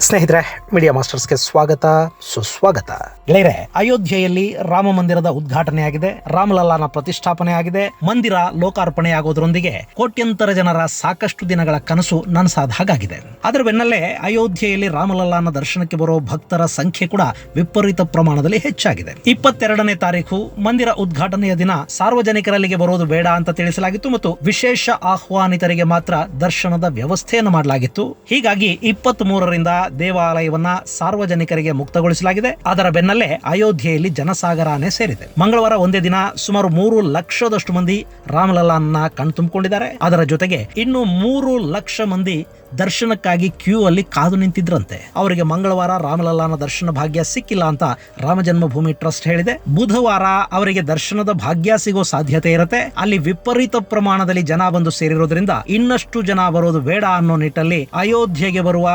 ಸ್ನೇಹಿತರೆ, ಮೀಡಿಯಾ ಮಾಸ್ಟರ್ಸ್ಗೆ ಸ್ವಾಗತ, ಸುಸ್ವಾಗತ. ಗೆಳೆಯರೆ, ಅಯೋಧ್ಯೆಯಲ್ಲಿ ರಾಮ ಮಂದಿರದ ಉದ್ಘಾಟನೆ ಆಗಿದೆ, ರಾಮಲಲ್ಲಾನ ಪ್ರತಿಷ್ಠಾಪನೆ ಆಗಿದೆ. ಮಂದಿರ ಲೋಕಾರ್ಪಣೆ ಆಗೋದ್ರೊಂದಿಗೆ ಕೋಟ್ಯಂತರ ಜನರ ಸಾಕಷ್ಟು ದಿನಗಳ ಕನಸು ನನಸಾದ ಹಾಗಾಗಿದೆ. ಅದರ ಬೆನ್ನಲ್ಲೇ ಅಯೋಧ್ಯೆಯಲ್ಲಿ ರಾಮಲಲ್ಲಾನ ದರ್ಶನಕ್ಕೆ ಬರೋ ಭಕ್ತರ ಸಂಖ್ಯೆ ಕೂಡ ವಿಪರೀತ ಪ್ರಮಾಣದಲ್ಲಿ ಹೆಚ್ಚಾಗಿದೆ. 22ನೇ ತಾರೀಕು ಮಂದಿರ ಉದ್ಘಾಟನೆಯ ದಿನ ಸಾರ್ವಜನಿಕರಲ್ಲಿಗೆ ಬರೋದು ಬೇಡ ಅಂತ ತಿಳಿಸಲಾಗಿತ್ತು ಮತ್ತು ವಿಶೇಷ ಆಹ್ವಾನಿತರಿಗೆ ಮಾತ್ರ ದರ್ಶನದ ವ್ಯವಸ್ಥೆಯನ್ನು ಮಾಡಲಾಗಿತ್ತು. ಹೀಗಾಗಿ 23ರಿಂದ ದೇವಾಲಯವನ್ನ ಸಾರ್ವಜನಿಕರಿಗೆ ಮುಕ್ತಗೊಳಿಸಲಾಗಿದೆ. ಅದರ ಬೆನ್ನಲ್ಲೇ ಅಯೋಧ್ಯೆಯಲ್ಲಿ ಜನಸಾಗರನೇ ಸೇರಿದೆ. ಮಂಗಳವಾರ ಒಂದೇ ದಿನ ಸುಮಾರು 3 ಲಕ್ಷದಷ್ಟು ಮಂದಿ ರಾಮಲಲ್ಲಾನ ಕಣ್ತುಂಬಿಕೊಂಡಿದ್ದಾರೆ. ಅದರ ಜೊತೆಗೆ ಇನ್ನು 3 ಲಕ್ಷ ಮಂದಿ ದರ್ಶನಕ್ಕಾಗಿ ಕ್ಯೂ ಅಲ್ಲಿ ಕಾದು ನಿಂತಿದ್ರಂತೆ. ಅವರಿಗೆ ಮಂಗಳವಾರ ರಾಮಲಲ್ಲಾನ ದರ್ಶನ ಭಾಗ್ಯ ಸಿಕ್ಕಿಲ್ಲ ಅಂತ ರಾಮ ಜನ್ಮಭೂಮಿ ಟ್ರಸ್ಟ್ ಹೇಳಿದೆ. ಬುಧವಾರ ಅವರಿಗೆ ದರ್ಶನದ ಭಾಗ್ಯ ಸಿಗೋ ಸಾಧ್ಯತೆ ಇರುತ್ತೆ. ಅಲ್ಲಿ ವಿಪರೀತ ಪ್ರಮಾಣದಲ್ಲಿ ಜನ ಬಂದು ಸೇರಿರೋದ್ರಿಂದ ಇನ್ನಷ್ಟು ಜನ ಬರೋದು ಬೇಡ ಅನ್ನೋ ನಿಟ್ಟಲ್ಲಿ ಅಯೋಧ್ಯೆಗೆ ಬರುವ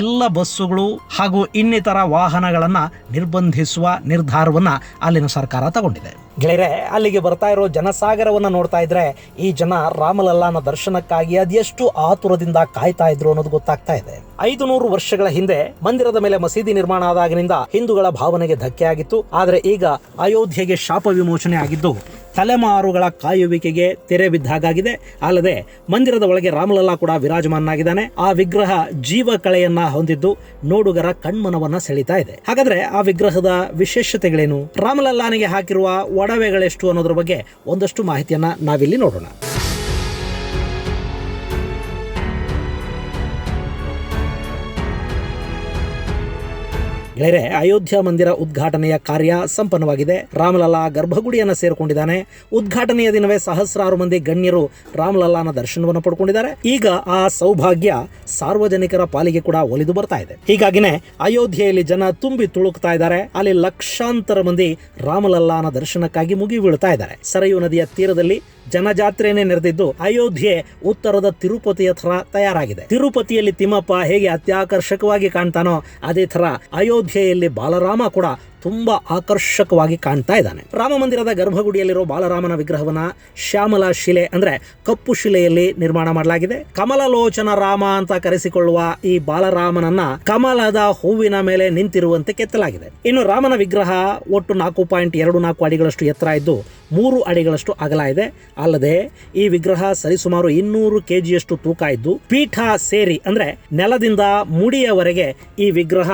ಎಲ್ಲ ಬಸ್ಸುಗಳು ಹಾಗೂ ಇನ್ನಿತರ ವಾಹನಗಳನ್ನ ನಿರ್ಬಂಧಿಸುವ ನಿರ್ಧಾರವನ್ನ ಅಲ್ಲಿನ ಸರ್ಕಾರ ತಗೊಂಡಿದೆ. ಗೆಳೆಯರೆ, ಅಲ್ಲಿಗೆ ಬರ್ತಾ ಇರೋ ಜನಸಾಗರವನ್ನ ನೋಡ್ತಾ ಇದ್ರೆ ಈ ಜನ ರಾಮಲಲ್ಲಾನ ದರ್ಶನಕ್ಕಾಗಿ ಅದೆಷ್ಟು ಆತುರದಿಂದ ಕಾಯ್ತಾ ಇದ್ರು ಅನ್ನೋದು ಗೊತ್ತಾಗ್ತಾ ಇದೆ. 500 ವರ್ಷಗಳ ಹಿಂದೆ ಮಂದಿರದ ಮೇಲೆ ಮಸೀದಿ ನಿರ್ಮಾಣ ಆದಾಗಿನಿಂದ ಹಿಂದೂಗಳ ಭಾವನೆಗೆ ಧಕ್ಕೆ ಆಗಿತ್ತು. ಆದರೆ ಈಗ ಅಯೋಧ್ಯೆಗೆ ಶಾಪ ವಿಮೋಚನೆ ಆಗಿದ್ದು ತಲೆಮಾರುಗಳ ಕಾಯುವಿಕೆಗೆ ತೆರೆ ಬಿದ್ದಾಗಿದೆ. ಅಲ್ಲದೆ ಮಂದಿರದ ಒಳಗೆ ರಾಮಲಲ್ಲಾ ಕೂಡ ವಿರಾಜಮಾನಾಗಿದ್ದಾನೆ. ಆ ವಿಗ್ರಹ ಜೀವ ಕಳೆಯನ್ನ ಹೊಂದಿದ್ದು ನೋಡುಗರ ಕಣ್ಮನವನ್ನ ಸೆಳೀತಾ ಇದೆ. ಹಾಗಾದ್ರೆ ಆ ವಿಗ್ರಹದ ವಿಶೇಷತೆಗಳೇನು, ರಾಮಲಲ್ಲಾನಿಗೆ ಹಾಕಿರುವ ಒಡವೆಗಳೆಷ್ಟು ಅನ್ನೋದ್ರ ಬಗ್ಗೆ ಒಂದಷ್ಟು ಮಾಹಿತಿಯನ್ನ ನಾವಿಲ್ಲಿ ನೋಡೋಣ. ಗೆಳೆಯರೆ, ಅಯೋಧ್ಯ ಮಂದಿರ ಉದ್ಘಾಟನೆಯ ಕಾರ್ಯ ಸಂಪನ್ನವಾಗಿದೆ. ರಾಮಲಲ್ಲಾ ಗರ್ಭಗುಡಿಯನ್ನು ಸೇರಿಕೊಂಡಿದ್ದಾನೆ. ಉದ್ಘಾಟನೆಯ ದಿನವೇ ಸಹಸ್ರಾರು ಮಂದಿ ಗಣ್ಯರು ರಾಮಲಲ್ಲಾನ ದರ್ಶನವನ್ನು ಪಡ್ಕೊಂಡಿದ್ದಾರೆ. ಈಗ ಆ ಸೌಭಾಗ್ಯ ಸಾರ್ವಜನಿಕರ ಪಾಲಿಗೆ ಕೂಡ ಒಲಿದು ಬರ್ತಾ ಇದೆ. ಹೀಗಾಗಿನೇ ಅಯೋಧ್ಯೆಯಲ್ಲಿ ಜನ ತುಂಬಿ ತುಳುಕ್ತಾ ಇದ್ದಾರೆ. ಅಲ್ಲಿ ಲಕ್ಷಾಂತರ ಮಂದಿ ರಾಮಲಲ್ಲಾನ ದರ್ಶನಕ್ಕಾಗಿ ಮುಗಿ ಬೀಳ್ತಾ ಇದ್ದಾರೆ. ಸರಯೂ ನದಿಯ ತೀರದಲ್ಲಿ ಜನಜಾತ್ರೆನೇ ನೆರೆದಿದ್ದು ಅಯೋಧ್ಯೆ ಉತ್ತರದ ತಿರುಪತಿಯ ತರ ತಯಾರಾಗಿದೆ. ತಿರುಪತಿಯಲ್ಲಿ ತಿಮ್ಮಪ್ಪ ಹೇಗೆ ಅತ್ಯಾಕರ್ಷಕವಾಗಿ ಕಾಣ್ತಾನೋ ಅದೇ ತರ ಅಯೋಧ್ಯೆಯಲ್ಲಿ ಬಾಲರಾಮ ಕೂಡ ತುಂಬಾ ಆಕರ್ಷಕವಾಗಿ ಕಾಣ್ತಾ ಇದ್ದಾನೆ. ರಾಮ ಮಂದಿರದ ಗರ್ಭಗುಡಿಯಲ್ಲಿರೋ ಬಾಲರಾಮನ ವಿಗ್ರಹವನ್ನ ಶ್ಯಾಮಲ ಶಿಲೆ ಅಂದ್ರೆ ಕಪ್ಪು ಶಿಲೆಯಲ್ಲಿ ನಿರ್ಮಾಣ ಮಾಡಲಾಗಿದೆ. ಕಮಲಲೋಚನ ರಾಮ ಅಂತ ಕರೆಸಿಕೊಳ್ಳುವ ಈ ಬಾಲರಾಮನನ್ನ ಕಮಲದ ಹೂವಿನ ಮೇಲೆ ನಿಂತಿರುವಂತೆ ಕೆತ್ತಲಾಗಿದೆ. ಇನ್ನು ರಾಮನ ವಿಗ್ರಹ ಒಟ್ಟು 4.24 ಅಡಿಗಳಷ್ಟು ಎತ್ತರ ಇದ್ದು 3 ಅಡಿಗಳಷ್ಟು ಅಗಲ ಇದೆ. ಅಲ್ಲದೆ ಈ ವಿಗ್ರಹ ಸರಿಸುಮಾರು 200 kgಯಷ್ಟು ತೂಕ ಇದ್ದು ಪೀಠ ಸೇರಿ ಅಂದ್ರೆ ನೆಲದಿಂದ ಮುಡಿಯವರೆಗೆ ಈ ವಿಗ್ರಹ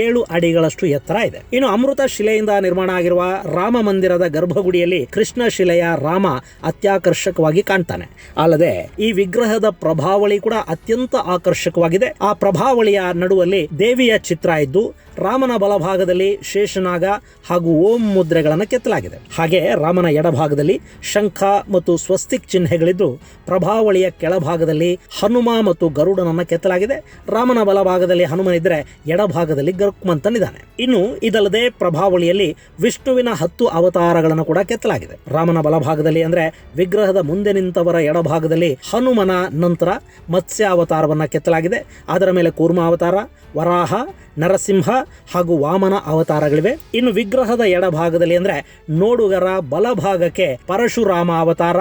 7 ಅಡಿಗಳಷ್ಟು ಎತ್ತರ ಇದೆ. ಇನ್ನು ಅಮೃತ ಶಿಲೆಯಿಂದ ನಿರ್ಮಾಣ ಆಗಿರುವ ರಾಮ ಮಂದಿರದ ಗರ್ಭಗುಡಿಯಲ್ಲಿ ಕೃಷ್ಣ ಶಿಲೆಯ ರಾಮ ಅತ್ಯಾಕರ್ಷಕವಾಗಿ ಕಾಣ್ತಾನೆ. ಅಲ್ಲದೆ ಈ ವಿಗ್ರಹದ ಪ್ರಭಾವಳಿ ಕೂಡ ಅತ್ಯಂತ ಆಕರ್ಷಕವಾಗಿದೆ. ಆ ಪ್ರಭಾವಳಿಯ ನಡುವಲ್ಲಿ ದೇವಿಯ ಚಿತ್ರ ಇದ್ದು ರಾಮನ ಬಲಭಾಗದಲ್ಲಿ ಶೇಷನಾಗ ಹಾಗೂ ಓಂ ಮುದ್ರೆಗಳನ್ನು ಕೆತ್ತಲಾಗಿದೆ. ಹಾಗೆ ರಾಮನ ಎಡಭಾಗದಲ್ಲಿ ಶಂಖ ಮತ್ತು ಸ್ವಸ್ತಿಕ್ ಚಿಹ್ನೆಗಳಿದ್ದು ಪ್ರಭಾವಳಿಯ ಕೆಳಭಾಗದಲ್ಲಿ ಹನುಮ ಮತ್ತು ಗರುಡನನ್ನ ಕೆತ್ತಲಾಗಿದೆ. ರಾಮನ ಬಲಭಾಗದಲ್ಲಿ ಹನುಮನಿದ್ರೆ ಎಡಭಾಗದಲ್ಲಿ ಗರುಕ್ಮಂತನಿದ್ದಾನೆ. ಇನ್ನು ಇದಲ್ಲದೆ ಪ್ರಭಾವಳಿಯಲ್ಲಿ ವಿಷ್ಣುವಿನ 10 ಅವತಾರಗಳನ್ನು ಕೂಡ ಕೆತ್ತಲಾಗಿದೆ. ರಾಮನ ಬಲಭಾಗದಲ್ಲಿ ಅಂದ್ರೆ ವಿಗ್ರಹದ ಮುಂದೆ ನಿಂತವರ ಎಡಭಾಗದಲ್ಲಿ ಹನುಮನ ನಂತರ ಮತ್ಸ್ಯ ಅವತಾರವನ್ನ ಕೆತ್ತಲಾಗಿದೆ. ಅದರ ಮೇಲೆ ಕೂರ್ಮ ಅವತಾರ, ವರಾಹ, ನರಸಿಂಹ ಹಾಗೂ ವಾಮನ ಅವತಾರಗಳಿವೆ. ಇನ್ನು ವಿಗ್ರಹದ ಎಡಭಾಗದಲ್ಲಿ ಅಂದ್ರೆ ನೋಡುಗರ ಬಲಭಾಗಕ್ಕೆ ಪರಶುರಾಮ ಅವತಾರ,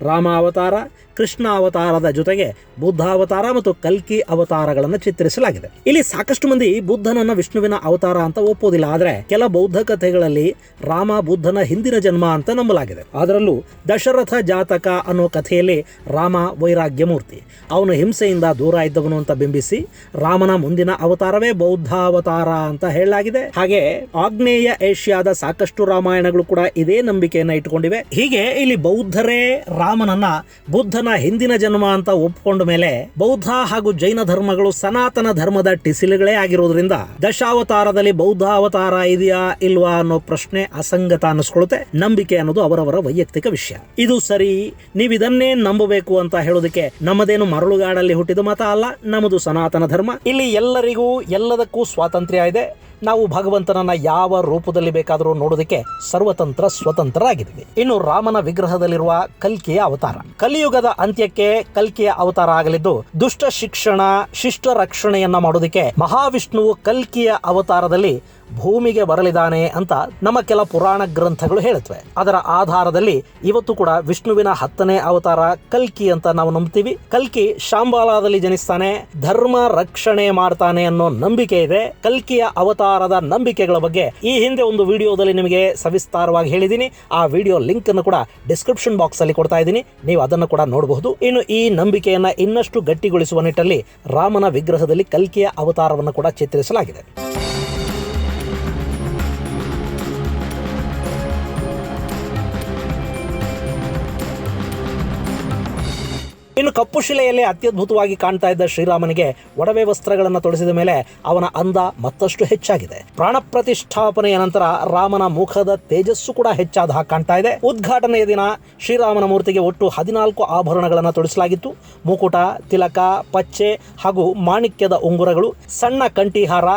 ರಾಮ ಅವತಾರ, ಕೃಷ್ಣ ಅವತಾರದ ಜೊತೆಗೆ ಬುದ್ಧ ಅವತಾರ ಮತ್ತು ಕಲ್ಕಿ ಅವತಾರಗಳನ್ನು ಚಿತ್ರಿಸಲಾಗಿದೆ. ಇಲ್ಲಿ ಸಾಕಷ್ಟು ಮಂದಿ ಬುದ್ಧನನ್ನ ವಿಷ್ಣುವಿನ ಅವತಾರ ಅಂತ ಒಪ್ಪೋದಿಲ್ಲ. ಆದ್ರೆ ಕೆಲ ಬೌದ್ಧ ಕಥೆಗಳಲ್ಲಿ ರಾಮ ಬುದ್ಧನ ಹಿಂದಿನ ಜನ್ಮ ಅಂತ ನಂಬಲಾಗಿದೆ. ಅದರಲ್ಲೂ ದಶರಥ ಜಾತಕ ಅನ್ನೋ ಕಥೆಯಲ್ಲಿ ರಾಮ ವೈರಾಗ್ಯ ಮೂರ್ತಿ, ಅವನು ಹಿಂಸೆಯಿಂದ ದೂರ ಇದ್ದವನು ಅಂತ ಬಿಂಬಿಸಿ ರಾಮನ ಮುಂದಿನ ಅವತಾರವೇ ಬೌದ್ಧ ಅವತಾರ ಅಂತ ಹೇಳಲಾಗಿದೆ. ಹಾಗೆ ಆಗ್ನೇಯ ಏಷ್ಯಾದ ಸಾಕಷ್ಟು ರಾಮಾಯಣಗಳು ಕೂಡ ಇದೇ ನಂಬಿಕೆಯನ್ನ ಇಟ್ಟುಕೊಂಡಿವೆ. ಹೀಗೆ ಇಲ್ಲಿ ಬೌದ್ಧರೇ ರಾಮನನ್ನ ಬುದ್ಧನ ಹಿಂದಿನ ಜನ್ಮ ಅಂತ ಒಪ್ಕೊಂಡ ಮೇಲೆ ಬೌದ್ಧ ಹಾಗೂ ಜೈನ ಧರ್ಮಗಳು ಸನಾತನ ಧರ್ಮದ ಟಿಸಿಲುಗಳೇ ಆಗಿರೋದ್ರಿಂದ ದಶಾವತಾರದಲ್ಲಿ ಬೌದ್ಧ ಅವತಾರ ಇದೆಯಾ ಇಲ್ವಾ ಅನ್ನೋ ಪ್ರಶ್ನೆ ಅಸಂಗತ ಅನ್ನಿಸ್ಕೊಳ್ಳುತ್ತೆ. ನಂಬಿಕೆ ಅನ್ನೋದು ಅವರವರ ವೈಯಕ್ತಿಕ ವಿಷಯ. ಇದು ಸರಿ, ನೀವಿದನ್ನೇ ನಂಬಬೇಕು ಅಂತ ಹೇಳೋದಕ್ಕೆ ನಮ್ಮದೇನು ಮರಳುಗಾಡಲ್ಲಿ ಹುಟ್ಟಿದ ಮತ ಅಲ್ಲ, ನಮ್ಮದು ಸನಾತನ ಧರ್ಮ. ಇಲ್ಲಿ ಎಲ್ಲರಿಗೂ ಎಲ್ಲದಕ್ಕೂ ಸ್ವಾತಂತ್ರ್ಯ ಇದೆ. ನಾವು ಭಗವಂತನನ್ನ ಯಾವ ರೂಪದಲ್ಲಿ ಬೇಕಾದರೂ ನೋಡೋದಕ್ಕೆ ಸರ್ವತಂತ್ರ ಸ್ವತಂತ್ರರಾಗಿದ್ದೀವಿ. ಇನ್ನು ರಾಮನ ವಿಗ್ರಹದಲ್ಲಿರುವ ಕಲ್ಕಿಯ ಅವತಾರ, ಕಲಿಯುಗದ ಅಂತ್ಯಕ್ಕೆ ಕಲ್ಕಿಯ ಅವತಾರ ಆಗಲಿದ್ದು ದುಷ್ಟ ಶಿಕ್ಷಣ ಶಿಷ್ಟ ರಕ್ಷಣೆಯನ್ನ ಮಾಡೋದಕ್ಕೆ ಮಹಾವಿಷ್ಣುವು ಕಲ್ಕಿಯ ಅವತಾರದಲ್ಲಿ ಭೂಮಿಗೆ ಬರಲಿದ್ದಾನೆ ಅಂತ ನಮ್ಮ ಕೆಲ ಪುರಾಣ ಗ್ರಂಥಗಳು ಹೇಳುತ್ತವೆ. ಅದರ ಆಧಾರದಲ್ಲಿ ಇವತ್ತು ಕೂಡ ವಿಷ್ಣುವಿನ 10ನೇ ಅವತಾರ ಕಲ್ಕಿ ಅಂತ ನಾವು ನಂಬ್ತೀವಿ. ಕಲ್ಕಿ ಶಾಂಬಾಲಾದಲ್ಲಿ ಜನಿಸ್ತಾನೆ, ಧರ್ಮ ರಕ್ಷಣೆ ಮಾಡ್ತಾನೆ ಅನ್ನೋ ನಂಬಿಕೆ ಇದೆ. ಕಲ್ಕಿಯ ಅವತಾರದ ನಂಬಿಕೆಗಳ ಬಗ್ಗೆ ಈ ಹಿಂದೆ ಒಂದು ವಿಡಿಯೋದಲ್ಲಿ ನಿಮಗೆ ಸವಿಸ್ತಾರವಾಗಿ ಹೇಳಿದ್ದೀನಿ. ಆ ವಿಡಿಯೋ ಲಿಂಕ್ ಅನ್ನು ಕೂಡ ಡಿಸ್ಕ್ರಿಪ್ಷನ್ ಬಾಕ್ಸ್ ಅಲ್ಲಿ ಕೊಡ್ತಾ ಇದ್ದೀನಿ, ನೀವು ಅದನ್ನು ಕೂಡ ನೋಡಬಹುದು. ಇನ್ನು ಈ ನಂಬಿಕೆಯನ್ನ ಇನ್ನಷ್ಟು ಗಟ್ಟಿಗೊಳಿಸುವ ನಿಟ್ಟಲ್ಲಿ ರಾಮನ ವಿಗ್ರಹದಲ್ಲಿ ಕಲ್ಕಿಯ ಅವತಾರವನ್ನು ಕೂಡ ಚಿತ್ರಿಸಲಾಗಿದೆ. ಇನ್ನು ಕಪ್ಪು ಶಿಲೆಯಲ್ಲಿ ಅತ್ಯದ್ಭುತವಾಗಿ ಕಾಣ್ತಾ ಇದ್ದ ಶ್ರೀರಾಮನಿಗೆ ಒಡವೆ ವಸ್ತ್ರಗಳನ್ನು ತೊಡಿಸಿದ ಮೇಲೆ ಅವನ ಅಂದ ಮತ್ತಷ್ಟು ಹೆಚ್ಚಾಗಿದೆ. ಪ್ರಾಣ ಪ್ರತಿಷ್ಠಾಪನೆಯ ನಂತರ ರಾಮನ ಮುಖದ ತೇಜಸ್ಸು ಕೂಡ ಹೆಚ್ಚಾದ ಹಾಗೆ ಕಾಣ್ತಾ ಇದೆ. ಉದ್ಘಾಟನೆಯ ದಿನ ಶ್ರೀರಾಮನ ಮೂರ್ತಿಗೆ ಒಟ್ಟು 14 ಆಭರಣಗಳನ್ನು ತೊಡಿಸಲಾಗಿತ್ತು. ಮುಕುಟ, ತಿಲಕ, ಪಚ್ಚೆ ಹಾಗೂ ಮಾಣಿಕ್ಯದ ಉಂಗುರಗಳು, ಸಣ್ಣ ಕಂಠಿಹಾರ,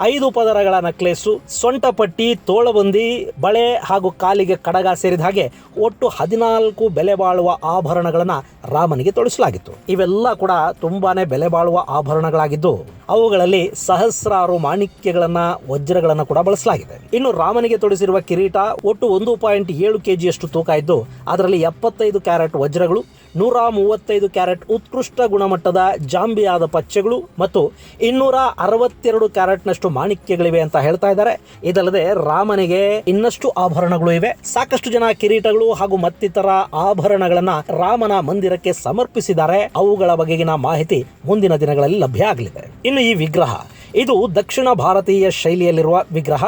5 ಪದರಗಳ ನಕ್ಲೇಸು, ಸೊಂಟಪಟ್ಟಿ, ತೋಳಬಂದಿ, ಬಳೆ ಹಾಗೂ ಕಾಲಿಗೆ ಕಡಗ ಸೇರಿದ ಹಾಗೆ ಒಟ್ಟು 14 ಬೆಲೆ ಬಾಳುವ ಆಭರಣಗಳನ್ನು ರಾಮನಿಗೆ ತೊಡಿಸಲಾಗಿತ್ತು. ಇವೆಲ್ಲ ಕೂಡ ತುಂಬಾನೇ ಬೆಲೆ ಬಾಳುವ ಆಭರಣಗಳಾಗಿದ್ದು ಅವುಗಳಲ್ಲಿ ಸಹಸ್ರಾರು ಮಾಣಿಕ್ಯಗಳನ್ನ ವಜ್ರಗಳನ್ನ ಕೂಡ ಬಳಸಲಾಗಿದೆ. ಇನ್ನು ರಾಮನಿಗೆ ತೊಡಿಸಿರುವ ಕಿರೀಟ ಒಟ್ಟು 1.7 kg ತೂಕ ಇದ್ದು ಅದರಲ್ಲಿ 75 ಕ್ಯಾರೆಟ್ ವಜ್ರಗಳು, 135 ಕ್ಯಾರೆಟ್ ಉತ್ಕೃಷ್ಟ ಗುಣಮಟ್ಟದ ಜಾಂಬಿಯಾದ ಪಚ್ಚೆಗಳು ಮತ್ತು 262 ಕ್ಯಾರೆಟ್ನಷ್ಟು ಮಾಣಿಕ್ಯಗಳಿವೆ ಅಂತ ಹೇಳ್ತಾ ಇದ್ದಾರೆ. ಇದಲ್ಲದೆ ರಾಮನಿಗೆ ಇನ್ನಷ್ಟು ಆಭರಣಗಳು ಇವೆ. ಸಾಕಷ್ಟು ಜನ ಕಿರೀಟಗಳು ಹಾಗೂ ಮತ್ತಿತರ ಆಭರಣಗಳನ್ನ ರಾಮನ ಮಂದಿರಕ್ಕೆ ಸಮರ್ಪಿಸಿದ್ದಾರೆ. ಅವುಗಳ ಬಗೆಗಿನ ಮಾಹಿತಿ ಮುಂದಿನ ದಿನಗಳಲ್ಲಿ ಲಭ್ಯ ಆಗಲಿದೆ. ಇನ್ನು ಈ ವಿಗ್ರಹ ಇದು ದಕ್ಷಿಣ ಭಾರತೀಯ ಶೈಲಿಯಲ್ಲಿರುವ ವಿಗ್ರಹ.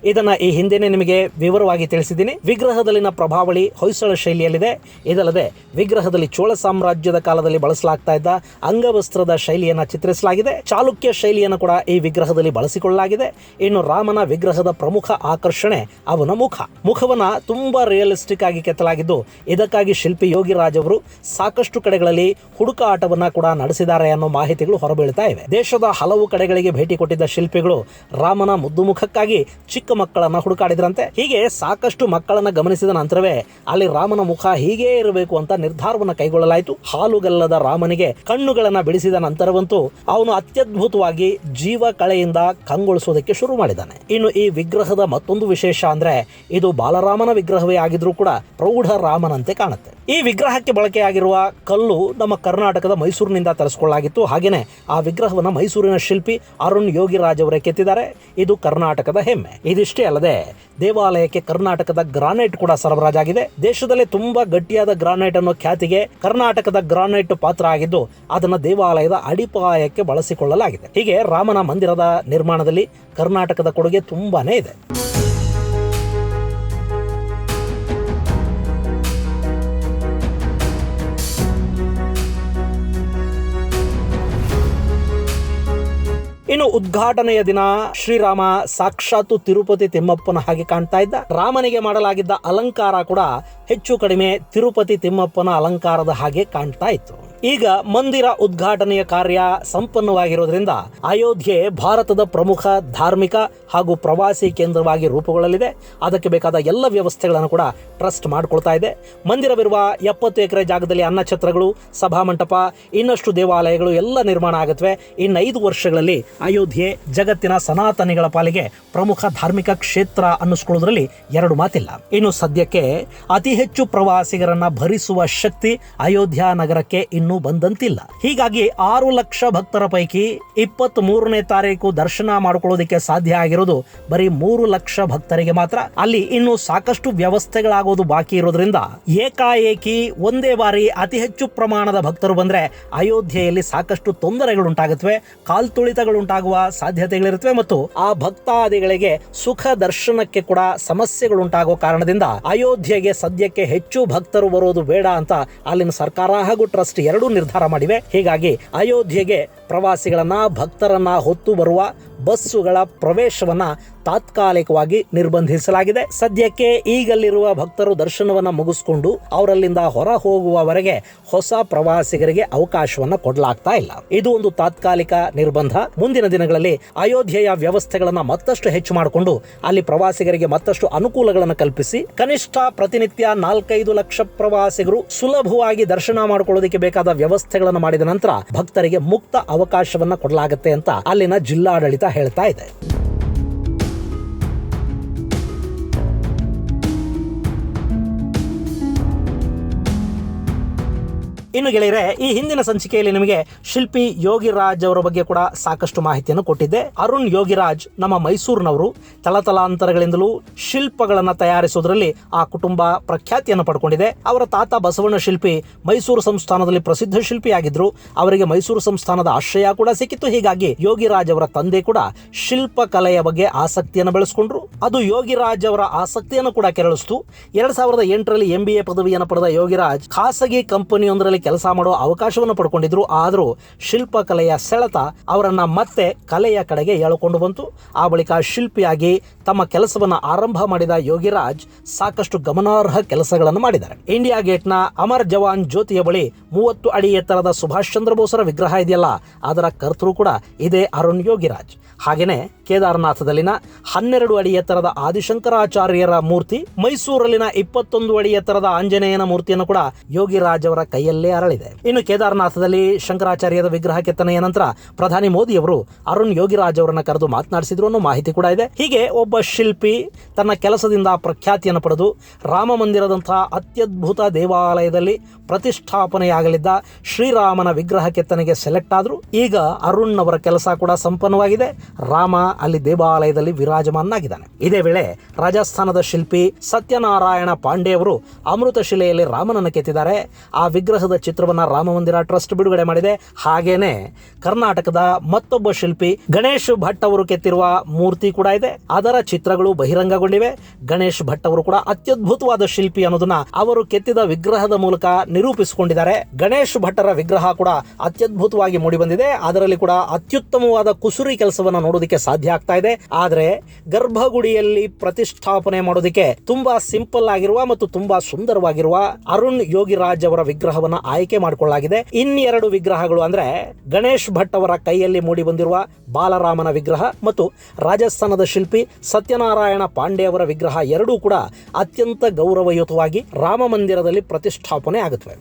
ಇದನ್ನ ಈ ಹಿಂದೆನೆ ನಿಮಗೆ ವಿವರವಾಗಿ ತಿಳಿಸಿದ್ದೀನಿ. ವಿಗ್ರಹದಲ್ಲಿನ ಪ್ರಭಾವಳಿ ಹೊಯ್ಸಳ ಶೈಲಿಯಲ್ಲಿದೆ. ಇದಲ್ಲದೆ ವಿಗ್ರಹದಲ್ಲಿ ಚೋಳ ಸಾಮ್ರಾಜ್ಯದ ಕಾಲದಲ್ಲಿ ಬಳಸಲಾಗ್ತಾ ಇದ್ದ ಅಂಗವಸ್ತ್ರದ ಶೈಲಿಯನ್ನ ಚಿತ್ರಿಸಲಾಗಿದೆ. ಚಾಲುಕ್ಯ ಶೈಲಿಯನ್ನು ಕೂಡ ಈ ವಿಗ್ರಹದಲ್ಲಿ ಬಳಸಿಕೊಳ್ಳಲಾಗಿದೆ. ಇನ್ನು ರಾಮನ ವಿಗ್ರಹದ ಪ್ರಮುಖ ಆಕರ್ಷಣೆ ಅವನ ಮುಖವನ್ನ ತುಂಬಾ ರಿಯಲಿಸ್ಟಿಕ್ ಆಗಿ ಕೆತ್ತಲಾಗಿದ್ದು ಇದಕ್ಕಾಗಿ ಶಿಲ್ಪಿ ಯೋಗಿರಾಜ್ ಅವರು ಸಾಕಷ್ಟು ಕಡೆಗಳಲ್ಲಿ ಹುಡುಕಾಟವನ್ನ ಕೂಡ ನಡೆಸಿದ್ದಾರೆ ಅನ್ನೋ ಮಾಹಿತಿಗಳು ಹೊರಬೀಳ್ತಾ ಇವೆ. ದೇಶದ ಹಲವು ಕಡೆಗಳಿಗೆ ಭೇಟಿ ಕೊಟ್ಟಿದ್ದ ಶಿಲ್ಪಿಗಳು ರಾಮನ ಮುದ್ದು ಮುಖಕ್ಕಾಗಿ ಚಿಕ್ಕ ಮಕ್ಕಳನ್ನ ಹುಡುಕಾಡಿದ್ರಂತೆ. ಹೀಗೆ ಸಾಕಷ್ಟು ಮಕ್ಕಳನ್ನ ಗಮನಿಸಿದ ನಂತರವೇ ಅಲ್ಲಿ ರಾಮನ ಮುಖ ಹೀಗೇ ಇರಬೇಕು ಅಂತ ನಿರ್ಧಾರವನ್ನ ಕೈಗೊಳ್ಳಲಾಯಿತು. ಹಾಲುಗಲ್ಲದ ರಾಮನಿಗೆ ಕಣ್ಣುಗಳನ್ನ ಬಿಡಿಸಿದ ನಂತರವಂತೂ ಅವನು ಅತ್ಯದ್ಭುತವಾಗಿ ಜೀವ ಕಳೆಯಿಂದ ಕಂಗೊಳಿಸೋದಕ್ಕೆ ಶುರು ಮಾಡಿದ್ದಾನೆ. ಇನ್ನು ಈ ವಿಗ್ರಹದ ಮತ್ತೊಂದು ವಿಶೇಷ ಅಂದ್ರೆ ಇದು ಬಾಲರಾಮನ ವಿಗ್ರಹವೇ ಆಗಿದ್ರೂ ಕೂಡ ಪ್ರೌಢ ರಾಮನಂತೆ ಕಾಣುತ್ತೆ. ಈ ವಿಗ್ರಹಕ್ಕೆ ಬಳಕೆಯಾಗಿರುವ ಕಲ್ಲು ನಮ್ಮ ಕರ್ನಾಟಕದ ಮೈಸೂರಿನಿಂದ ತರಿಸಿಕೊಳ್ಳಲಾಗಿತ್ತು. ಹಾಗೇನೆ ಆ ವಿಗ್ರಹವನ್ನು ಮೈಸೂರಿನ ಶಿಲ್ಪಿ ಅರುಣ್ ಯೋಗಿರಾಜ್ ಅವರೇ ಕೆತ್ತಿದ್ದಾರೆ. ಇದು ಕರ್ನಾಟಕದ ಹೆಮ್ಮೆ. ಇದಿಷ್ಟೇ ಅಲ್ಲದೆ ದೇವಾಲಯಕ್ಕೆ ಕರ್ನಾಟಕದ ಗ್ರಾನೈಟ್ ಕೂಡ ಸರಬರಾಜಾಗಿದೆ. ದೇಶದಲ್ಲೇ ತುಂಬಾ ಗಟ್ಟಿಯಾದ ಗ್ರಾನೈಟ್ ಅನ್ನೋ ಖ್ಯಾತಿಗೆ ಕರ್ನಾಟಕದ ಗ್ರಾನೈಟ್ ಪಾತ್ರ ಆಗಿದ್ದು ಅದನ್ನು ದೇವಾಲಯದ ಅಡಿಪಾಯಕ್ಕೆ ಬಳಸಿಕೊಳ್ಳಲಾಗಿದೆ. ಹೀಗೆ ರಾಮನ ಮಂದಿರದ ನಿರ್ಮಾಣದಲ್ಲಿ ಕರ್ನಾಟಕದ ಕೊಡುಗೆ ತುಂಬಾನೇ ಇದೆ. ಇನ್ನು ಉದ್ಘಾಟನೆಯ ದಿನ ಶ್ರೀರಾಮ ಸಾಕ್ಷಾತ್ ತಿರುಪತಿ ತಿಮ್ಮಪ್ಪನ ಹಾಗೆ ಕಾಣ್ತಾ ಇದ್ದ. ರಾಮನಿಗೆ ಮಾಡಲಾಗಿದ್ದ ಅಲಂಕಾರ ಕೂಡ ಹೆಚ್ಚು ಕಡಿಮೆ ತಿರುಪತಿ ತಿಮ್ಮಪ್ಪನ ಅಲಂಕಾರದ ಹಾಗೆ ಕಾಣ್ತಾ ಇತ್ತು. ಈಗ ಮಂದಿರ ಉದ್ಘಾಟನೆಯ ಕಾರ್ಯ ಸಂಪನ್ನವಾಗಿರೋದ್ರಿಂದ ಅಯೋಧ್ಯೆ ಭಾರತದ ಪ್ರಮುಖ ಧಾರ್ಮಿಕ ಹಾಗೂ ಪ್ರವಾಸಿ ಕೇಂದ್ರವಾಗಿ ರೂಪುಗೊಳ್ಳಲಿದೆ. ಅದಕ್ಕೆ ಬೇಕಾದ ಎಲ್ಲ ವ್ಯವಸ್ಥೆಗಳನ್ನು ಕೂಡ ಟ್ರಸ್ಟ್ ಮಾಡಿಕೊಳ್ತಾ ಇದೆ. ಮಂದಿರವಿರುವ 70 ಎಕರೆ ಜಾಗದಲ್ಲಿ ಅನ್ನಛತ್ರಗಳು, ಸಭಾಮಂಟಪ, ಇನ್ನಷ್ಟು ದೇವಾಲಯಗಳು ಎಲ್ಲ ನಿರ್ಮಾಣ ಆಗುತ್ತವೆ. ಇನ್ನು 5 ವರ್ಷಗಳಲ್ಲಿ ಅಯೋಧ್ಯೆ ಜಗತ್ತಿನ ಸನಾತನಿಗಳ ಪಾಲಿಗೆ ಪ್ರಮುಖ ಧಾರ್ಮಿಕ ಕ್ಷೇತ್ರ ಅನ್ನಿಸ್ಕೊಳ್ಳೋದ್ರಲ್ಲಿ 2 ಮಾತಿಲ್ಲ. ಇನ್ನು ಸದ್ಯಕ್ಕೆ ಅತಿ ಹೆಚ್ಚು ಪ್ರವಾಸಿಗರನ್ನ ಭರಿಸುವ ಶಕ್ತಿ ಅಯೋಧ್ಯ ನಗರಕ್ಕೆ ಇನ್ನೂ ಬಂದಂತಿಲ್ಲ. ಹೀಗಾಗಿ 6 ಲಕ್ಷ ಭಕ್ತರ ಪೈಕಿ 23ನೇ ತಾರೀಕು ದರ್ಶನ ಮಾಡಿಕೊಳ್ಳೋದಕ್ಕೆ ಸಾಧ್ಯ ಆಗಿರೋದು ಬರೀ 3 ಲಕ್ಷ ಭಕ್ತರಿಗೆ ಮಾತ್ರ. ಅಲ್ಲಿ ಇನ್ನು ಸಾಕಷ್ಟು ವ್ಯವಸ್ಥೆಗಳಾಗೋದು ಬಾಕಿ ಇರೋದ್ರಿಂದ ಏಕಾಏಕಿ ಒಂದೇ ಬಾರಿ ಅತಿ ಹೆಚ್ಚು ಪ್ರಮಾಣದ ಭಕ್ತರು ಬಂದ್ರೆ ಅಯೋಧ್ಯೆಯಲ್ಲಿ ಸಾಕಷ್ಟು ತೊಂದರೆಗಳುಂಟಾಗುತ್ತವೆ, ಕಾಲ್ತುಳಿತಗಳುಂಟಾಗುವ ಸಾಧ್ಯತೆಗಳಿರುತ್ತವೆ ಮತ್ತು ಆ ಭಕ್ತಾದಿಗಳಿಗೆ ಸುಖ ದರ್ಶನಕ್ಕೆ ಕೂಡ ಸಮಸ್ಯೆಗಳುಂಟಾಗುವ ಕಾರಣದಿಂದ ಅಯೋಧ್ಯೆಗೆ ಸದ್ಯಕ್ಕೆ ಹೆಚ್ಚು ಭಕ್ತರು ಬರೋದು ಬೇಡ ಅಂತ ಅಲ್ಲಿನ ಸರ್ಕಾರ ಹಾಗೂ ಟ್ರಸ್ಟ್ ಎರಡೂ ನಿರ್ಧಾರ ಮಾಡಿವೆ. ಹೀಗಾಗಿ ಅಯೋಧ್ಯೆಗೆ ಪ್ರವಾಸಿಗಳನ್ನ ಭಕ್ತರನ್ನ ಹೊತ್ತು ಬರುವ ಬಸ್ಸುಗಳ ಪ್ರವೇಶವನ್ನ ತಾತ್ಕಾಲಿಕವಾಗಿ ನಿರ್ಬಂಧಿಸಲಾಗಿದೆ. ಸದ್ಯಕ್ಕೆ ಈಗಲ್ಲಿರುವ ಭಕ್ತರು ದರ್ಶನವನ್ನ ಮುಗಿಸಿಕೊಂಡು ಅವರಲ್ಲಿಂದ ಹೊರ ಹೋಗುವವರೆಗೆ ಹೊಸ ಪ್ರವಾಸಿಗರಿಗೆ ಅವಕಾಶವನ್ನ ಕೊಡಲಾಗ್ತಾ ಇಲ್ಲ. ಇದು ಒಂದು ತಾತ್ಕಾಲಿಕ ನಿರ್ಬಂಧ. ಮುಂದಿನ ದಿನಗಳಲ್ಲಿ ಅಯೋಧ್ಯೆಯ ವ್ಯವಸ್ಥೆಗಳನ್ನ ಮತ್ತಷ್ಟು ಹೆಚ್ಚು ಮಾಡಿಕೊಂಡು ಅಲ್ಲಿ ಪ್ರವಾಸಿಗರಿಗೆ ಮತ್ತಷ್ಟು ಅನುಕೂಲಗಳನ್ನು ಕಲ್ಪಿಸಿ ಕನಿಷ್ಠ ಪ್ರತಿನಿತ್ಯ 4-5 ಲಕ್ಷ ಪ್ರವಾಸಿಗರು ಸುಲಭವಾಗಿ ದರ್ಶನ ಮಾಡಿಕೊಳ್ಳೋದಕ್ಕೆ ಬೇಕಾದ ವ್ಯವಸ್ಥೆಗಳನ್ನು ಮಾಡಿದ ನಂತರ ಭಕ್ತರಿಗೆ ಮುಕ್ತ ಅವಕಾಶವನ್ನ ಕೊಡಲಾಗುತ್ತೆ ಅಂತ ಅಲ್ಲಿನ ಜಿಲ್ಲಾಡಳಿತ ಹೇಳ್ತಾ ಇದೆ. ಇನ್ನು ಗೆಳೆಯರೆ, ಈ ಹಿಂದಿನ ಸಂಚಿಕೆಯಲ್ಲಿ ನಿಮಗೆ ಶಿಲ್ಪಿ ಯೋಗಿರಾಜ್ ಅವರ ಬಗ್ಗೆ ಕೂಡ ಸಾಕಷ್ಟು ಮಾಹಿತಿಯನ್ನು ಕೊಟ್ಟಿದ್ದೆ. ಅರುಣ್ ಯೋಗಿರಾಜ್ ನಮ್ಮ ಮೈಸೂರಿನವರು. ತಲತಲಾಂತರಗಳಿಂದಲೂ ಶಿಲ್ಪಗಳನ್ನು ತಯಾರಿಸುವುದರಲ್ಲಿ ಆ ಕುಟುಂಬ ಪ್ರಖ್ಯಾತಿಯನ್ನು ಪಡ್ಕೊಂಡಿದೆ. ಅವರ ತಾತ ಬಸವಣ್ಣ ಶಿಲ್ಪಿ ಮೈಸೂರು ಸಂಸ್ಥಾನದಲ್ಲಿ ಪ್ರಸಿದ್ಧ ಶಿಲ್ಪಿಯಾಗಿದ್ರು. ಅವರಿಗೆ ಮೈಸೂರು ಸಂಸ್ಥಾನದ ಆಶ್ರಯ ಕೂಡ ಸಿಕ್ಕಿತ್ತು. ಹೀಗಾಗಿ ಯೋಗಿರಾಜ್ ಅವರ ತಂದೆ ಕೂಡ ಶಿಲ್ಪಕಲೆಯ ಬಗ್ಗೆ ಆಸಕ್ತಿಯನ್ನು ಬೆಳೆಸಿಕೊಂಡ್ರು. ಅದು ಯೋಗಿರಾಜ್ ಅವರ ಆಸಕ್ತಿಯನ್ನು ಕೂಡ ಕೆರಳಿಸಿತು. 2008ರಲ್ಲಿ MBA ಪದವಿಯನ್ನು ಪಡೆದ ಯೋಗಿರಾಜ್ ಖಾಸಗಿ ಕಂಪನಿಯೊಂದರಲ್ಲಿ ಕೆಲಸ ಮಾಡುವ ಅವಕಾಶವನ್ನು ಪಡ್ಕೊಂಡಿದ್ರು. ಆದರೂ ಶಿಲ್ಪಕಲೆಯ ಸೆಳೆತ ಅವರನ್ನ ಮತ್ತೆ ಕಲೆಯ ಕಡೆಗೆ ಎಳೆಕೊಂಡು ಬಂತು. ಆ ಬಳಿಕ ಶಿಲ್ಪಿಯಾಗಿ ತಮ್ಮ ಕೆಲಸವನ್ನ ಆರಂಭ ಮಾಡಿದ ಯೋಗಿರಾಜ್ ಸಾಕಷ್ಟು ಗಮನಾರ್ಹ ಕೆಲಸಗಳನ್ನು ಮಾಡಿದ್ದಾರೆ. ಇಂಡಿಯಾ ಗೇಟ್ನ ಅಮರ್ ಜವಾನ್ ಜ್ಯೋತಿಯ ಬಳಿ 30 ಅಡಿ ಎತ್ತರದ ಸುಭಾಷ್ ಚಂದ್ರ ಬೋಸರ ವಿಗ್ರಹ ಇದೆಯಲ್ಲ, ಅದರ ಕರ್ತೃ ಕೂಡ ಇದೇ ಅರುಣ್ ಯೋಗಿರಾಜ್. ಹಾಗೇನೆ ಕೇದಾರನಾಥದಲ್ಲಿನ 12 ಅಡಿ ಎತ್ತರದ ಆದಿಶಂಕರಾಚಾರ್ಯರ ಮೂರ್ತಿ, ಮೈಸೂರಲ್ಲಿನ 21 ಅಡಿ ಎತ್ತರದ ಆಂಜನೇಯನ ಮೂರ್ತಿಯನ್ನು ಕೂಡ ಯೋಗಿರಾಜ್ ಅವರ ಕೈಯಲ್ಲೇ ಅರಳಿದೆ. ಇನ್ನು ಕೇದಾರನಾಥದಲ್ಲಿ ಶಂಕರಾಚಾರ್ಯರ ವಿಗ್ರಹ ಕೆತ್ತನೆಯ ನಂತರ ಪ್ರಧಾನಿ ಮೋದಿ ಅವರು ಅರುಣ್ ಯೋಗಿರಾಜ್ ಅವರನ್ನ ಕರೆದು ಮಾತನಾಡಿಸಿದ್ರು ಅನ್ನೋ ಮಾಹಿತಿ ಕೂಡ ಇದೆ. ಹೀಗೆ ಒಬ್ಬ ಶಿಲ್ಪಿ ತನ್ನ ಕೆಲಸದಿಂದ ಪ್ರಖ್ಯಾತಿಯನ್ನು ಪಡೆದು ರಾಮ ಮಂದಿರದಂತಹ ಅತ್ಯದ್ಭುತ ದೇವಾಲಯದಲ್ಲಿ ಪ್ರತಿಷ್ಠಾಪನೆಯಾಗಲಿದ್ದ ಶ್ರೀರಾಮನ ವಿಗ್ರಹ ಕೆತ್ತನೆಗೆ ಸೆಲೆಕ್ಟ್ ಆದ್ರು. ಈಗ ಅರುಣ್ ಅವರ ಕೆಲಸ ಕೂಡ ಸಂಪನ್ನವಾಗಿದೆ. ರಾಮ ಅಲ್ಲಿ ದೇವಾಲಯದಲ್ಲಿ ವಿರಾಜಮಾನಾಗಿದ್ದಾನೆ. ಇದೇ ವೇಳೆ ರಾಜಸ್ಥಾನದ ಶಿಲ್ಪಿ ಸತ್ಯನಾರಾಯಣ ಪಾಂಡೆ ಅವರು ಅಮೃತ ಶಿಲೆಯಲ್ಲಿ ರಾಮನನ್ನು ಕೆತ್ತಿದ್ದಾರೆ. ಆ ವಿಗ್ರಹದ ಚಿತ್ರವನ್ನ ರಾಮ ಮಂದಿರ ಟ್ರಸ್ಟ್ ಬಿಡುಗಡೆ ಮಾಡಿದೆ. ಹಾಗೇನೆ ಕರ್ನಾಟಕದ ಮತ್ತೊಬ್ಬ ಶಿಲ್ಪಿ ಗಣೇಶ್ ಭಟ್ ಅವರು ಕೆತ್ತಿರುವ ಮೂರ್ತಿ ಕೂಡ ಇದೆ. ಅದರ ಚಿತ್ರಗಳು ಬಹಿರಂಗಗೊಂಡಿವೆ. ಗಣೇಶ್ ಭಟ್ ಅವರು ಕೂಡ ಅತ್ಯದ್ಭುತವಾದ ಶಿಲ್ಪಿ ಅನ್ನೋದನ್ನ ಅವರು ಕೆತ್ತಿದ ವಿಗ್ರಹದ ಮೂಲಕ ನಿರೂಪಿಸಿಕೊಂಡಿದ್ದಾರೆ. ಗಣೇಶ್ ಭಟ್ಟರ ವಿಗ್ರಹ ಕೂಡ ಅತ್ಯದ್ಭುತವಾಗಿ ಮೂಡಿ ಬಂದಿದೆ. ಅದರಲ್ಲಿ ಕೂಡ ಅತ್ಯುತ್ತಮವಾದ ಕುಸುರಿ ಕೆಲಸವನ್ನ ನೋಡೋದಕ್ಕೆ ಸಾಧ್ಯ ಆಗ್ತಾ ಇದೆ. ಆದ್ರೆ ಗರ್ಭಗುಡಿಯಲ್ಲಿ ಪ್ರತಿಷ್ಠಾಪನೆ ಮಾಡೋದಕ್ಕೆ ತುಂಬಾ ಸಿಂಪಲ್ ಆಗಿರುವ ಮತ್ತು ತುಂಬಾ ಸುಂದರವಾಗಿರುವ ಅರುಣ್ ಯೋಗಿರಾಜ್ ಅವರ ವಿಗ್ರಹವನ್ನ ಆಯ್ಕೆ ಮಾಡಿಕೊಳ್ಳಲಾಗಿದೆ. ಇನ್ನೆರಡು ವಿಗ್ರಹಗಳು ಅಂದ್ರೆ ಗಣೇಶ್ ಭಟ್ ಅವರ ಕೈಯಲ್ಲಿ ಮೂಡಿ ಬಂದಿರುವ ಬಾಲರಾಮನ ವಿಗ್ರಹ ಮತ್ತು ರಾಜಸ್ಥಾನದ ಶಿಲ್ಪಿ ಸತ್ಯನಾರಾಯಣ ಪಾಂಡೆ ಅವರ ವಿಗ್ರಹ ಎರಡೂ ಕೂಡ ಅತ್ಯಂತ ಗೌರವಯುತವಾಗಿ ರಾಮ ಮಂದಿರದಲ್ಲಿ ಪ್ರತಿಷ್ಠಾಪನೆ ಆಗುತ್ತವೆ.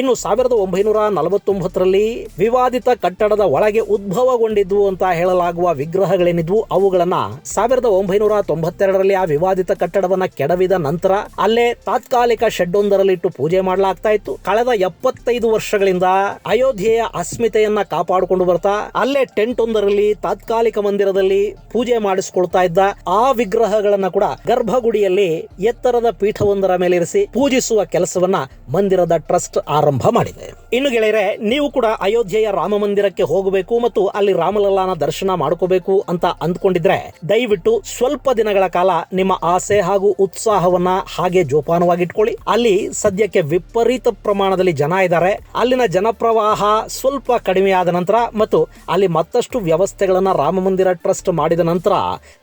ಇನ್ನು 1949ರಲ್ಲಿ ವಿವಾದಿತ ಕಟ್ಟಡದ ಒಳಗೆ ಉದ್ಭವಗೊಂಡಿದ್ವು ಅಂತ ಹೇಳಲಾಗುವ ವಿಗ್ರಹಗಳೇನಿದ್ವು ಅವುಗಳನ್ನ 1992ರಲ್ಲಿ ಆ ವಿವಾದಿತ ಕಟ್ಟಡವನ್ನ ಕೆಡವಿದ ನಂತರ ಅಲ್ಲೇ ತಾತ್ಕಾಲಿಕ ಶೆಡ್ ಒಂದರಲ್ಲಿ ಇಟ್ಟು ಪೂಜೆ ಮಾಡಲಾಗ್ತಾ ಇತ್ತು. ಕಳೆದ 75 ವರ್ಷಗಳಿಂದ ಅಯೋಧ್ಯೆಯ ಅಸ್ಮಿತೆಯನ್ನ ಕಾಪಾಡಿಕೊಂಡು ಬರ್ತಾ ಅಲ್ಲೇ ಟೆಂಟ್ ಒಂದರಲ್ಲಿ ತಾತ್ಕಾಲಿಕ ಮಂದಿರದಲ್ಲಿ ಪೂಜೆ ಮಾಡಿಸಿಕೊಳ್ತಾ ಇದ್ದ ಆ ವಿಗ್ರಹಗಳನ್ನ ಕೂಡ ಗರ್ಭಗುಡಿಯಲ್ಲಿ ಎತ್ತರದ ಪೀಠವೊಂದರ ಮೇಲೆ ಇರಿಸಿ ಪೂಜಿಸುವ ಕೆಲಸವನ್ನ ಮಂದಿರದ ಟ್ರಸ್ಟ್ ಆರಂಭ ಮಾಡಿದೆ. ಇನ್ನು ಗೆಳೆಯರೆ, ನೀವು ಕೂಡ ಅಯೋಧ್ಯೆಯ ರಾಮ ಮಂದಿರಕ್ಕೆ ಹೋಗಬೇಕು ಮತ್ತು ಅಲ್ಲಿ ರಾಮಲಲ್ಲಾನ ದರ್ಶನ ಮಾಡ್ಕೋಬೇಕು ಅಂತ ಅಂದ್ಕೊಂಡಿದ್ರೆ ದಯವಿಟ್ಟು ಸ್ವಲ್ಪ ದಿನಗಳ ಕಾಲ ನಿಮ್ಮ ಆಸೆ ಹಾಗೂ ಉತ್ಸಾಹವನ್ನ ಹಾಗೆ ಜೋಪಾನವಾಗಿಟ್ಕೊಳ್ಳಿ. ಅಲ್ಲಿ ಸದ್ಯಕ್ಕೆ ವಿಪರೀತ ಪ್ರಮಾಣದಲ್ಲಿ ಜನ ಇದ್ದಾರೆ. ಅಲ್ಲಿನ ಜನಪ್ರವಾಹ ಸ್ವಲ್ಪ ಕಡಿಮೆಯಾದ ನಂತರ ಮತ್ತು ಅಲ್ಲಿ ಮತ್ತಷ್ಟು ವ್ಯವಸ್ಥೆಗಳನ್ನ ರಾಮ ಮಂದಿರ ಟ್ರಸ್ಟ್ ಮಾಡಿದ ನಂತರ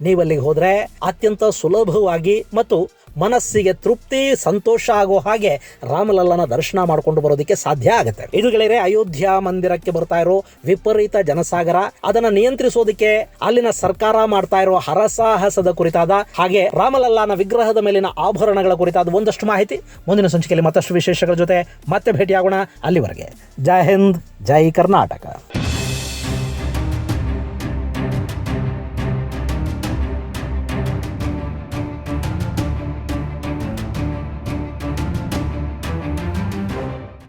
ನೀವಲ್ಲಿಗೆ ಹೋದ್ರೆ ಅತ್ಯಂತ ಸುಲಭವಾಗಿ ಮತ್ತು ಮನಸ್ಸಿಗೆ ತೃಪ್ತಿ ಸಂತೋಷ ಆಗೋ ಹಾಗೆ ರಾಮಲಲ್ಲನ ದರ್ಶನ ಮಾಡಿಕೊಂಡು ಬರೋದಕ್ಕೆ ಸಾಧ್ಯ ಆಗುತ್ತೆ. ಇದು ಗೆಳೆಯರೆ, ಅಯೋಧ್ಯ ಮಂದಿರಕ್ಕೆ ಬರ್ತಾ ಇರೋ ವಿಪರೀತ ಜನಸಾಗರ, ಅದನ್ನ ನಿಯಂತ್ರಿಸೋದಕ್ಕೆ ಅಲ್ಲಿನ ಸರ್ಕಾರ ಮಾಡ್ತಾ ಇರೋ ಹರಸಾಹಸದ ಕುರಿತಾದ ಹಾಗೆ ರಾಮಲಲ್ಲಾನ ವಿಗ್ರಹದ ಮೇಲಿನ ಆಭರಣಗಳ ಕುರಿತಾದ ಒಂದಷ್ಟು ಮಾಹಿತಿ ಮುಂದಿನ ಸಂಚಿಕೆಯಲ್ಲಿ ಮತ್ತಷ್ಟು ವಿಶೇಷಗಳ ಜೊತೆ ಮತ್ತೆ ಭೇಟಿಯಾಗೋಣ. ಅಲ್ಲಿವರೆಗೆ ಜೈ ಹಿಂದ್, ಜೈ ಕರ್ನಾಟಕ.